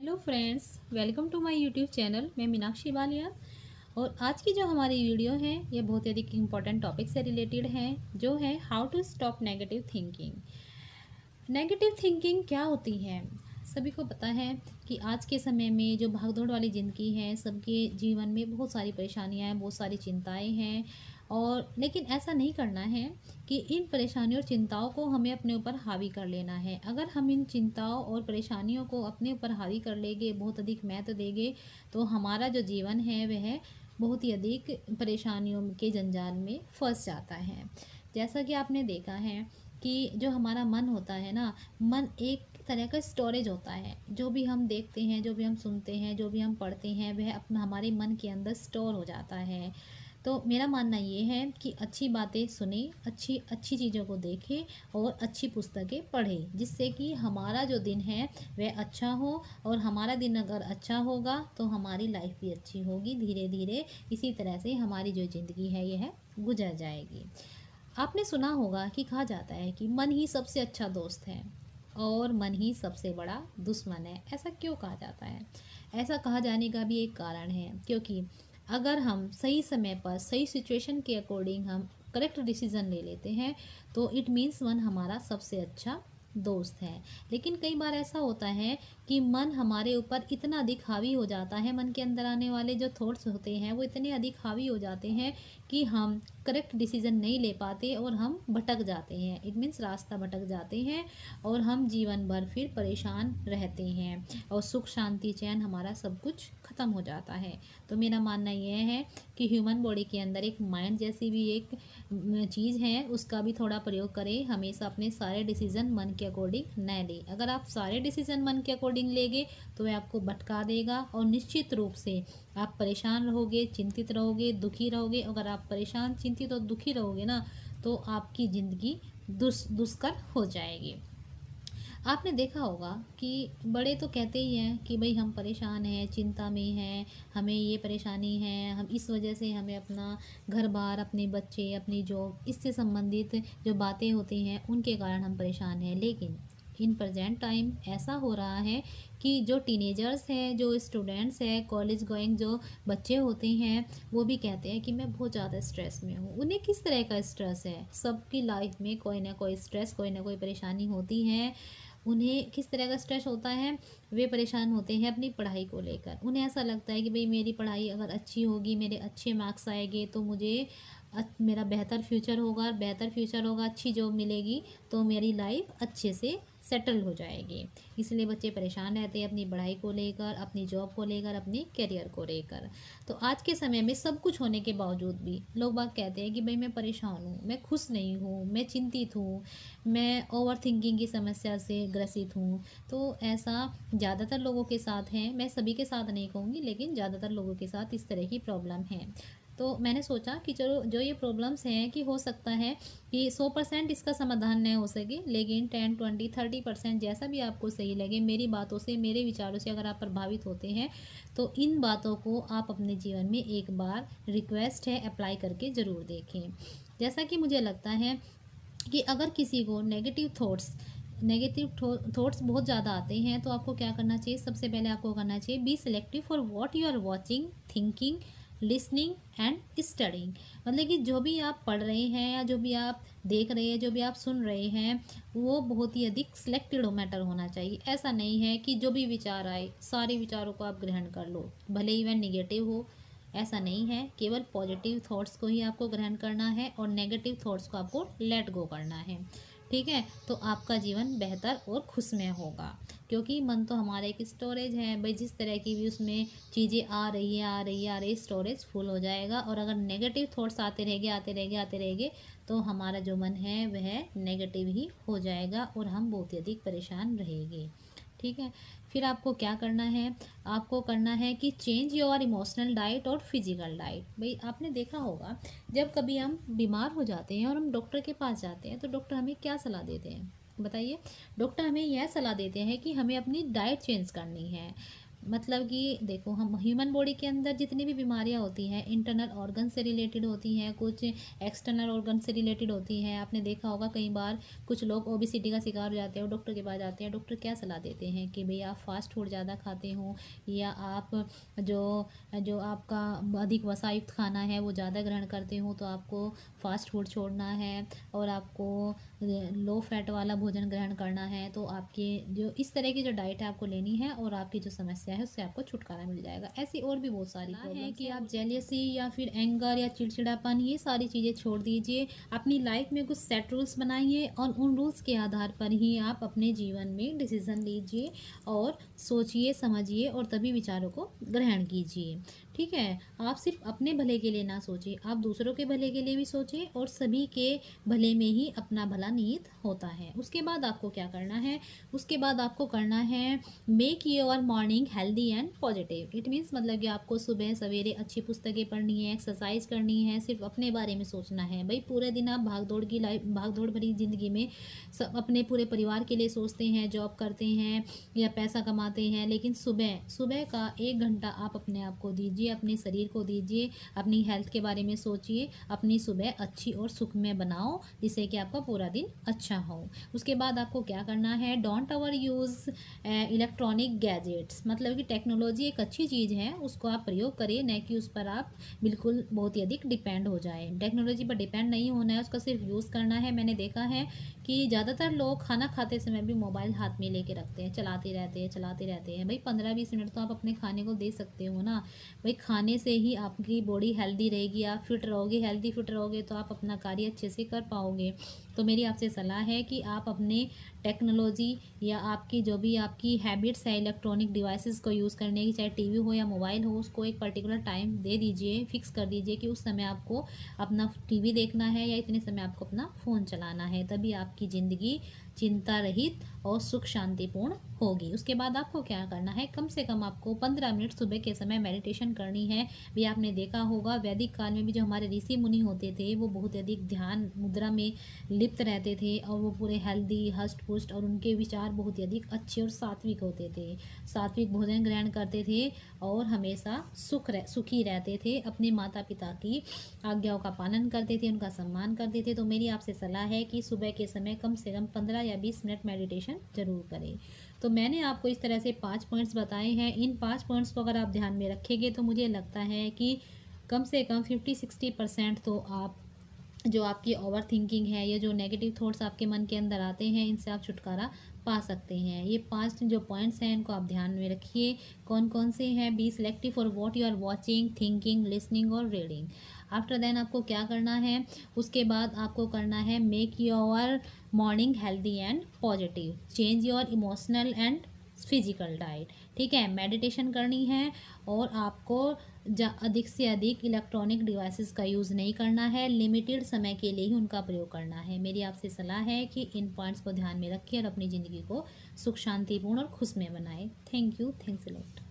Hello friends, welcome to my YouTube channel. मैं मीनाक्षी बालिया और आज की जो हमारी वीडियो है ये बहुत ही अधिक इम्पोर्टेंट टॉपिक से रिलेटेड है, जो है how to stop negative thinking. Negative thinking क्या होती है? सभी को पता है कि आज के समय में जो भागदौड़ वाली ज़िंदगी है, सबके जीवन में बहुत सारी परेशानियां हैं, बहुत सारी चिंताएं हैं। और लेकिन ऐसा नहीं करना है कि इन परेशानियों और चिंताओं को हमें अपने ऊपर हावी कर लेना है। अगर हम इन चिंताओं और परेशानियों को अपने ऊपर हावी कर लेंगे, बहुत अधिक महत्व देंगे, तो हमारा जो जीवन है वह बहुत ही अधिक परेशानियों के जंजाल में फंस जाता है। जैसा कि आपने देखा है कि जो हमारा मन होता है ना, मन एक तरह का स्टोरेज होता है। जो भी हम देखते हैं, जो भी हम सुनते हैं, जो भी हम पढ़ते हैं, वह अपना हमारे मन के अंदर स्टोर हो जाता है। तो मेरा मानना ये है कि अच्छी बातें सुने, अच्छी अच्छी चीज़ों को देखें और अच्छी पुस्तकें पढ़ें, जिससे कि हमारा जो दिन है वह अच्छा हो। और हमारा दिन अगर अच्छा होगा तो हमारी लाइफ भी अच्छी होगी। धीरे धीरे इसी तरह से हमारी जो ज़िंदगी है यह गुजर जाएगी। आपने सुना होगा कि कहा जाता है कि मन ही सबसे अच्छा दोस्त है और मन ही सबसे बड़ा दुश्मन है। ऐसा क्यों कहा जाता है? ऐसा कहा जाने का भी एक कारण है, क्योंकि अगर हम सही समय पर सही सिचुएशन के अकॉर्डिंग हम करेक्ट डिसीज़न ले लेते हैं तो इट मीन्स मन हमारा सबसे अच्छा दोस्त है। लेकिन कई बार ऐसा होता है कि मन हमारे ऊपर इतना अधिक हावी हो जाता है, मन के अंदर आने वाले जो थॉट्स होते हैं वो इतने अधिक हावी हो जाते हैं कि हम करेक्ट डिसीज़न नहीं ले पाते और हम भटक जाते हैं। इट मीन्स रास्ता भटक जाते हैं और हम जीवन भर फिर परेशान रहते हैं और सुख शांति चैन हमारा सब कुछ ख़त्म हो जाता है। तो मेरा मानना यह है कि ह्यूमन बॉडी के अंदर एक माइंड जैसी भी एक चीज़ है, उसका भी थोड़ा प्रयोग करें। हमेशा अपने सारे डिसीज़न मन के अकॉर्डिंग न लें। अगर आप सारे डिसीज़न मन के अकॉर्डिंग लेंगे तो वह आपको भटका देगा और निश्चित रूप से आप परेशान रहोगे, चिंतित रहोगे, दुखी रहोगे। अगर आप परेशान, चिंतित और दुखी रहोगे ना, तो आपकी ज़िंदगी दुष्कर हो जाएगी। आपने देखा होगा कि बड़े तो कहते ही हैं कि भाई हम परेशान हैं, चिंता में हैं, हमें ये परेशानी है, हम इस वजह से हमें अपना घर बार, अपने बच्चे, अपनी जॉब, इससे संबंधित जो बातें होती हैं उनके कारण हम परेशान हैं। लेकिन इन प्रेजेंट टाइम ऐसा हो रहा है कि जो टीनेजर्स हैं, जो स्टूडेंट्स हैं, कॉलेज गोइंग जो बच्चे होते हैं, वो भी कहते हैं कि मैं बहुत ज़्यादा स्ट्रेस में हूँ। उन्हें किस तरह का स्ट्रेस है? सबकी लाइफ में कोई ना कोई स्ट्रेस, कोई ना कोई परेशानी होती है। उन्हें किस तरह का स्ट्रेस होता है? वे परेशान होते हैं अपनी पढ़ाई को लेकर। उन्हें ऐसा लगता है कि भाई मेरी पढ़ाई अगर अच्छी होगी, मेरे अच्छे मार्क्स आएंगे तो मुझे मेरा बेहतर फ्यूचर होगा, बेहतर फ्यूचर होगा, अच्छी जॉब मिलेगी तो मेरी लाइफ अच्छे से सेटल हो जाएगी। इसलिए बच्चे परेशान रहते हैं अपनी पढ़ाई को लेकर, अपनी जॉब को लेकर, अपने करियर को लेकर। तो आज के समय में सब कुछ होने के बावजूद भी लोग बात कहते हैं कि भाई मैं परेशान हूँ, मैं खुश नहीं हूँ, मैं चिंतित हूँ, मैं ओवर थिंकिंग की समस्या से ग्रसित हूँ। तो ऐसा ज़्यादातर लोगों के साथ है। मैं सभी के साथ नहीं कहूँगी, लेकिन ज़्यादातर लोगों के साथ इस तरह की प्रॉब्लम है। तो मैंने सोचा कि चलो जो ये प्रॉब्लम्स हैं कि हो सकता है कि 100% इसका समाधान नहीं हो सके, लेकिन 10, 20, 30% जैसा भी आपको सही लगे, मेरी बातों से, मेरे विचारों से अगर आप प्रभावित होते हैं तो इन बातों को आप अपने जीवन में एक बार, रिक्वेस्ट है, अप्लाई करके ज़रूर देखें। जैसा कि मुझे लगता है कि अगर किसी को नेगेटिव थॉट्स बहुत ज़्यादा आते हैं तो आपको क्या करना चाहिए? सबसे पहले आपको करना चाहिए be selective for what you are watching, thinking, listening and studying. मतलब कि जो भी आप पढ़ रहे हैं या जो भी आप देख रहे हैं, जो भी आप सुन रहे हैं, वो बहुत ही अधिक सिलेक्टेड मैटर होना चाहिए। ऐसा नहीं है कि जो भी विचार आए सारे विचारों को आप ग्रहण कर लो, भले ही वह निगेटिव हो। ऐसा नहीं है, केवल पॉजिटिव थॉट्स को ही आपको ग्रहण करना है और नेगेटिव थॉट्स को आपको लेट गो करना है। ठीक है? तो आपका जीवन बेहतर और खुशमय होगा, क्योंकि मन तो हमारा एक स्टोरेज है। भाई जिस तरह की भी उसमें चीज़ें आ रही है, आ रही है, आ रही है, स्टोरेज फुल हो जाएगा। और अगर नेगेटिव थॉट्स आते रहेंगे, आते रहेंगे, आते रहेंगे, तो हमारा जो मन है वह नेगेटिव ही हो जाएगा और हम बहुत ही अधिक परेशान रहेंगे। ठीक है? फिर आपको क्या करना है? आपको करना है कि चेंज योर इमोशनल डाइट और फिजिकल डाइट। भाई आपने देखा होगा, जब कभी हम बीमार हो जाते हैं और हम डॉक्टर के पास जाते हैं तो डॉक्टर हमें क्या सलाह देते हैं? बताइए। डॉक्टर हमें यह सलाह देते हैं कि हमें अपनी डाइट चेंज करनी है। मतलब कि देखो, हम ह्यूमन बॉडी के अंदर जितनी भी बीमारियां होती हैं इंटरनल ऑर्गन से रिलेटेड होती हैं, कुछ एक्सटर्नल ऑर्गन से रिलेटेड होती हैं। आपने देखा होगा कई बार कुछ लोग ओबिसिटी का शिकार हो जाते हैं और डॉक्टर के पास जाते हैं। डॉक्टर क्या सलाह देते हैं कि भाई आप फास्ट फूड ज़्यादा खाते हो, या आप जो जो आपका अधिक वसायुक्त खाना है वो ज़्यादा ग्रहण करते हो, तो आपको फास्ट फूड छोड़ना है और आपको लो फैट वाला भोजन ग्रहण करना है। तो आपके जो इस तरह की जो डाइट है आपको लेनी है और आपकी जो समस्या है उससे आपको छुटकारा मिल जाएगा। ऐसी और भी बहुत सारी है कि आप जेलियसी या फिर एंगर या चिड़चिड़ापन ये सारी चीज़ें छोड़ दीजिए। अपनी लाइफ में कुछ सेट रूल्स बनाइए और उन रूल्स के आधार पर ही आप अपने जीवन में डिसीजन लीजिए और सोचिए समझिए और तभी विचारों को ग्रहण कीजिए। ठीक है, आप सिर्फ अपने भले के लिए ना सोचिए, आप दूसरों के भले के लिए भी सोचिए और सभी के भले में ही अपना भला निहित होता है। उसके बाद आपको क्या करना है, उसके बाद आपको करना है make your morning healthy and positive. It means मतलब कि आपको सुबह सवेरे अच्छी पुस्तकें पढ़नी है, एक्सरसाइज करनी है, सिर्फ अपने बारे में सोचना है। भाई पूरे दिन आप भागदौड़ की लाइफ, भागदौड़ भरी ज़िंदगी में सब अपने पूरे परिवार के लिए सोचते हैं, जॉब करते हैं या पैसा कमाते हैं, लेकिन सुबह सुबह का 1 घंटा आप अपने आप को दीजिए, अपने शरीर को दीजिए, अपनी हेल्थ के बारे में सोचिए, अपनी सुबह अच्छी और सुखमय बनाओ जिससे कि आपका पूरा दिन अच्छा हो। उसके बाद आपको क्या करना है, don't over use electronic gadgets. मतलब कि टेक्नोलॉजी एक अच्छी चीज़ है, उसको आप प्रयोग करिए, न कि उस पर आप बिल्कुल बहुत ही अधिक डिपेंड हो जाए। टेक्नोलॉजी पर डिपेंड नहीं होना है, उसका सिर्फ यूज़ करना है। मैंने देखा है कि ज़्यादातर लोग खाना खाते समय भी मोबाइल हाथ में लेके रखते हैं, चलाते रहते हैं। भाई 15-20 मिनट तो आप अपने खाने को दे सकते हो ना। भाई खाने से ही आपकी बॉडी हेल्दी रहेगी, आप फिट रहोगे, हेल्दी फिट रहोगे तो आप अपना कार्य अच्छे से कर पाओगे। तो मेरी आपसे सलाह है कि आप अपने टेक्नोलॉजी या आपकी जो भी आपकी हैबिट्स है इलेक्ट्रॉनिक डिवाइसेस को यूज़ करने की, चाहे टीवी हो या मोबाइल हो, उसको एक पर्टिकुलर टाइम दे दीजिए, फिक्स कर दीजिए कि उस समय आपको अपना टीवी देखना है या इतने समय आपको अपना फ़ोन चलाना है। तभी आपकी ज़िंदगी चिंता रहित और सुख शांतिपूर्ण होगी। उसके बाद आपको क्या करना है, कम से कम आपको 15 मिनट सुबह के समय मेडिटेशन करनी है। भी आपने देखा होगा वैदिक काल में भी जो हमारे ऋषि मुनि होते थे वो बहुत अधिक ध्यान मुद्रा में लिप्त रहते थे और वो पूरे हेल्दी हष्ट पुष्ट, और उनके विचार बहुत ही अधिक अच्छे और सात्विक होते थे। सात्विक भोजन ग्रहण करते थे और हमेशा सुखी रहते थे, अपने माता पिता की आज्ञाओं का पालन करते थे, उनका सम्मान करते थे। तो मेरी आपसे सलाह है कि सुबह के समय कम से कम 15 या 20 मिनट मेडिटेशन जरूर करें। तो मैंने आपको इस तरह से 5 पॉइंट्स बताए हैं। इन 5 पॉइंट्स को अगर आप ध्यान में रखेंगे तो मुझे लगता है कि कम से कम 50-60% तो आप जो आपकी ओवर थिंकिंग है या जो नेगेटिव थॉट्स आपके मन के अंदर आते हैं इनसे आप छुटकारा पा सकते हैं। ये 5 जो पॉइंट्स हैं इनको आप ध्यान में रखिए। कौन कौन से हैं, be selective for what you are watching, thinking, listening और रीडिंग। आफ्टर देन आपको क्या करना है, उसके बाद आपको करना है make your morning healthy and positive, change your emotional and physical diet. ठीक है, मेडिटेशन करनी है और आपको अधिक से अधिक इलेक्ट्रॉनिक डिवाइसेस का यूज़ नहीं करना है, लिमिटेड समय के लिए ही उनका प्रयोग करना है। मेरी आपसे सलाह है कि इन पॉइंट्स को ध्यान में रखिए और अपनी ज़िंदगी को सुख शांतिपूर्ण और खुशमय बनाएं। Thank you, thanks a lot.